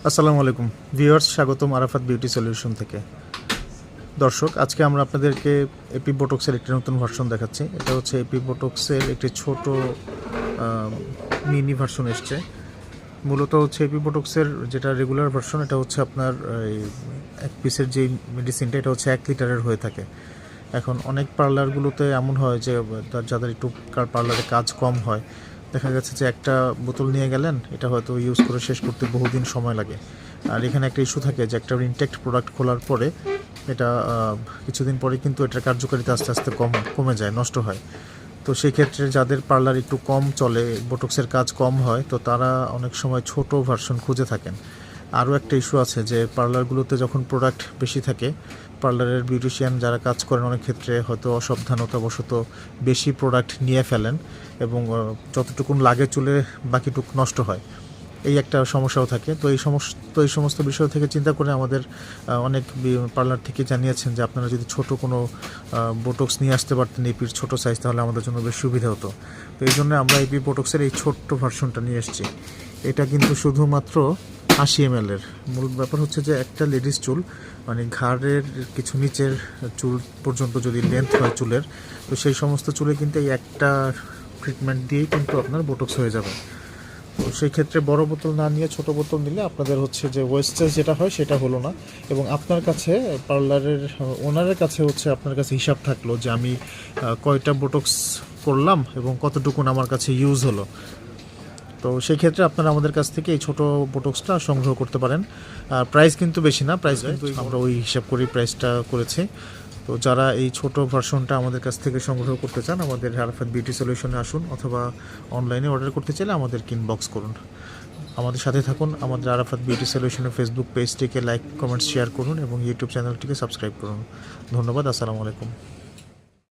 আসসালামু আলাইকুম ভিউয়ার্স, স্বাগতম আরাফাত বিউটি সলিউশন থেকে। দর্শক, আজকে আমরা আপনাদেরকে এপি বোটক্সের একটি নতুন ভার্সন দেখাচ্ছি। এটা হচ্ছে এপি বোটক্সের একটি ছোট মিনি ভার্সন এসছে। মূলত হচ্ছে এপি বোটক্সের যেটা রেগুলার ভার্সন, এটা হচ্ছে আপনার এই এক পিসের যে মেডিসিনটা, এটা হচ্ছে 1 লিটারের হয়ে থাকে। এখন অনেক পার্লারগুলোতে এমন হয় যে যাদের একটু পার্লারে কাজ কম হয়, দেখা গেছে যে একটা বোতল নিয়ে গেলেন, এটা হয়তো ইউজ করে শেষ করতে বহুদিন সময় লাগে। আর এখানে একটা ইস্যু থাকে যে একটা ইনটেক্ট প্রোডাক্ট খোলার পরে এটা কিছুদিন পরে কিন্তু এটার কার্যকারিতা আস্তে আস্তে কমে যায়, নষ্ট হয়। তো সেই ক্ষেত্রে যাদের পার্লার একটু কম চলে, বোটক্সের কাজ কম হয়, তো তারা অনেক সময় ছোট ভার্সন খুঁজে থাকেন। আরও একটা ইস্যু আছে যে পার্লারগুলোতে যখন প্রোডাক্ট বেশি থাকে, পার্লারের বিউটিশিয়ান যারা কাজ করেন অনেক ক্ষেত্রে হয়তো অসাবধানতাবশত বেশি প্রোডাক্ট নিয়ে ফেলেন এবং যতটুকুন লাগে চুলে বাকিটুক নষ্ট হয়। এই একটা সমস্যাও থাকে। তো এই সমস্ত বিষয় থেকে চিন্তা করে আমাদের অনেক পার্লার থেকে জানিয়েছেন যে আপনারা যদি ছোট কোনো বোটক্স নিয়ে আসতে পারতেন এপির ছোট সাইজ, তাহলে আমাদের জন্য বেশ সুবিধা হতো। তো এই জন্য আমরা এপি বোটক্সের এই ছোট্ট ভার্সনটা নিয়ে এসেছি। এটা কিন্তু শুধুমাত্র 80 ml এর। মূল ব্যাপার হচ্ছে যে একটা লেডিস চুল, মানে ঘাড়ের কিছু নিচের চুল পর্যন্ত যদি লেন্থ হয় চুলের, তো সেই সমস্ত চুলে কিন্তু এই একটা ট্রিটমেন্ট দিয়েই কিন্তু আপনার বোটক্স হয়ে যাবে। তো সেই ক্ষেত্রে বড় বোতল না নিয়ে ছোট বোতল নিলে আপনাদের হচ্ছে যে ওয়েস্টেজ যেটা হয় সেটা হলো না, এবং আপনার কাছে পার্লারের ওনারের কাছে হচ্ছে আপনার কাছে হিসাব থাকলো যে আমি কয়টা বোটক্স করলাম এবং কতটুকুন আমার কাছে ইউজ হলো। তো সেই ক্ষেত্রে আপনারা আমাদের কাছ থেকে এই ছোটো বোটক্সটা সংগ্রহ করতে পারেন। প্রাইস কিন্তু বেশি না, প্রাইস কিন্তু আমরা ওই হিসাব করেই প্রাইসটা করেছি। তো যারা এই ছোট ভার্সনটা আমাদের কাছ থেকে সংগ্রহ করতে চান, আমাদের আরাফাত বিউটি সলিউশনে আসুন, অথবা অনলাইনে অর্ডার করতে চাইলে আমাদেরকে ইনবক্স করুন। আমাদের সাথে থাকুন। আমাদের আরাফাত বিউটি সলিউশনের ফেসবুক পেজটিকে লাইক, কমেন্টস, শেয়ার করুন এবং ইউটিউব চ্যানেলটিকে সাবস্ক্রাইব করুন। ধন্যবাদ। আসসালামু আলাইকুম।